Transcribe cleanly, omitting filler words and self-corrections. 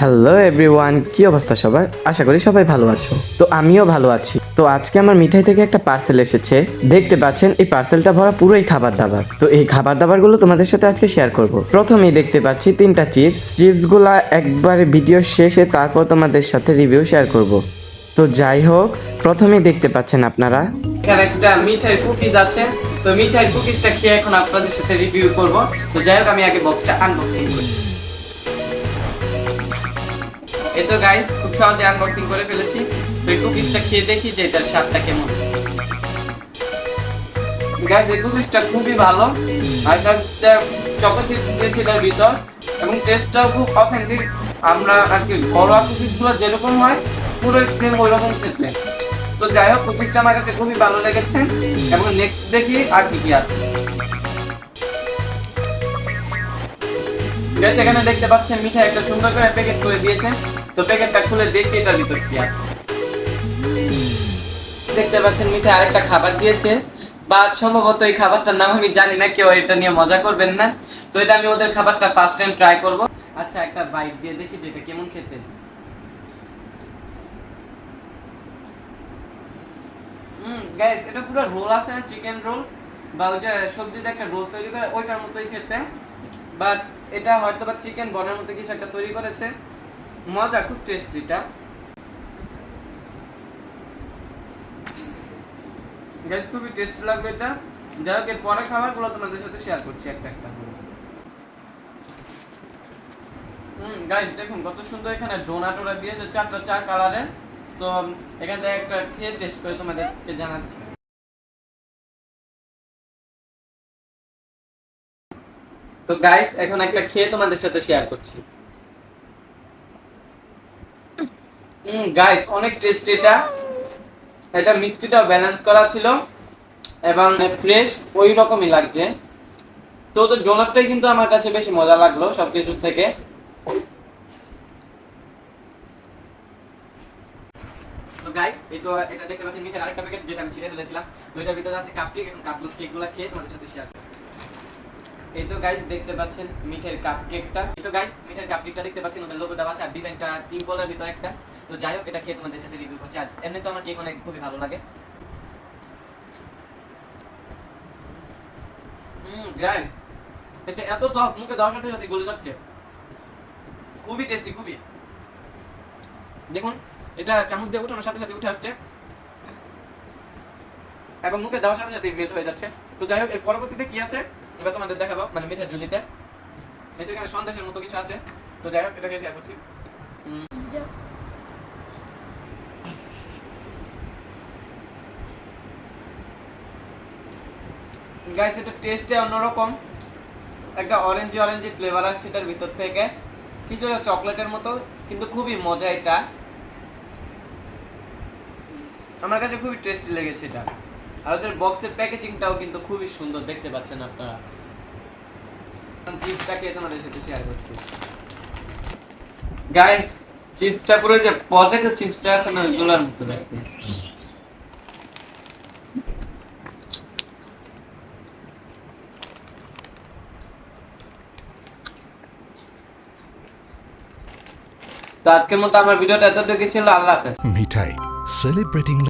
Hello everyone, কি অবস্থা সবার? আশা করি সবাই ভালো আছো। তো আমিও ভালো আছি। তো আজকে আমার মিঠাই থেকে একটা পার্সেল এসেছে। দেখতে পাচ্ছেন এই পার্সেলটা ভরা পুরোই খাবার দাবার। তো এই খাবার দাবারগুলো তোমাদের সাথে আজকে শেয়ার করব। প্রথমেই দেখতে পাচ্ছি 3টা চিপসগুলা একবারে ভিডিও শেষে তারপর তোমাদের সাথে রিভিউ শেয়ার করব। তো যাই হোক, প্রথমেই দেখতে পাচ্ছেন আপনারা এখানে একটা মিঠাই কুকিজ আছে। তো মিঠাই কুকিজটা খেয়ে এখন আপনাদের সাথে রিভিউ করব। তো যাই হোক, আমি আগে বক্সটা আনবক্সিং করি। এই তো গাইস, খুব সহজে আনবক্সিং করে ফেলেছি। তো এই কুকিজটা খেয়ে দেখি যে এটার স্বাদটা কেমন। গাইস, এই কুকিজটা খুবই ভালো। আর এটা চকো চিপস দিয়েছে এটার ভিতর, এবং টেস্টটাও খুব অথেন্টিক। আমরা আর কি ঘরোয়া কুকিজগুলো যেরকম হয় পুরো সেম ওই রকম খেতে। তো যাই হোক, কুকিজটা আমার কাছে খুবই ভালো লেগেছে। এবং নেক্সট দেখি আর কি কি আছে। গাইস, এখানে দেখতে পাচ্ছেন মিঠাই একটা সুন্দর করে প্যাকেট করে দিয়েছে। তো প্যাকেটটা খুলে দেখি এটার ভিতর কি আছে। দেখতে পাচ্ছেন মিঠাই আরেকটা খাবার দিয়েছে, বা সম্ভবত এই খাবারটার নাম আমি জানি না, কেউ এটা নিয়ে মজা করবেন না। তো এটা আমি ওদের খাবারটা ফার্স্ট টাইম ট্রাই করব। আচ্ছা, একটা বাইট দিয়ে দেখি যে এটা কেমন খেতে। গাইস, এটা পুরো রোল আছে না, চিকেন রোল বা ওই যে সবজিতে একটা রোল তৈরি করে ওইটার মতোই খেতে। বাট এটা হয়তো বা চিকেন বনের মতো কিছু একটা তৈরি করেছে। মজা, খুব টেস্টি এটা। গাইস, খুবই টেস্টি লাগবে এটা। যাই হোক, এর পরে খাবারগুলো তোমাদের সাথে শেয়ার করছি একটা একটা করে। গাইস, দেখুন কত সুন্দর এখানে ডোনাট ওরা দিয়েছে, চার কালারের। তো এখান থেকে একটা খেয়ে টেস্ট করে তোমাদেরকে জানাচ্ছি। তো গাইস, এখন একটা খেয়ে তোমাদের সাথে শেয়ার করছি। গাইস, অনেক টেস্টি এটা। এটা মিষ্টিটাও ব্যালেন্স করা ছিল এবং ফ্রেশ ওই রকমই লাগছে। তো ওদের ডোনাটটাই কিন্তু আমার কাছে বেশি মজা লাগলো সবকিছু থেকে। তো গাইস, এই তো এটা দেখতে পাচ্ছেন মিঠাই আরেকটা প্যাকেট, যেটা আমি ছিঁড়ে ফেলেছিলাম। তো এটার ভিতরে আছে কাপকেক, এবং কেকগুলো খেয়ে তোমাদের সাথে শেয়ার। এই তো গাইস, দেখতে পাচ্ছেন মিঠের কাপকেকটা। এই তো গাইস, মিঠের কাপকেকটা দেখতে পাচ্ছেন ওদের লোগো দেওয়া আছে, আর ডিজাইনটা সিম্পলের ভিতর একটা। তো যাই হোক, এটা খেয়ে তোমাদের সাথে রিভিউ করছি। আর এমনি তো আমার কেক অনেক খুবই ভালো লাগে। গাইস, এটা এত সফট, মুখে দেওয়ার সাথে সাথে গলে যাচ্ছে। খুবই টেস্টি, খুবই। দেখুন, এটা চামচ দিয়ে উঠানোর সাথে সাথে উঠে আসছে, এবং মুখে দেওয়ার সাথে সাথে মেল্ট হয়ে যাচ্ছে। তো যাই হোক, এর পরবর্তীতে কি আছে এবার তোমাদের দেখাবো, মানে মিঠার ঝুলিতে। এতে এখানে সন্দেশের মতো কিছু আছে। তো যাই হোক, এটাকে শেয়ার করছি। গাইস, এটা টেস্টে অন্যরকম। একটা অরেঞ্জি ফ্লেভার আসছে এটার ভিতর থেকে, কিছুটা চকলেটের মতো, কিন্তু খুবই মজা এটা। আমার কাছে খুবই টেস্টি লেগেছে এটা। আর ওদের বক্সের প্যাকেজিংটাও কিন্তু খুবই সুন্দর, দেখতে পাচ্ছেন আপনারা। চিপসটা খেয়ে তোমাদের সাথে শেয়ার করছি। গাইস, চিপসটা পুরো যে পটেটো চিপসটা আছে না, গোলার মতো দেখতে। তো আজকের মতো আমার ভিডিওটা এতটুকু ছিল। আল্লাহ হাফেজ। মিঠাই, celebrating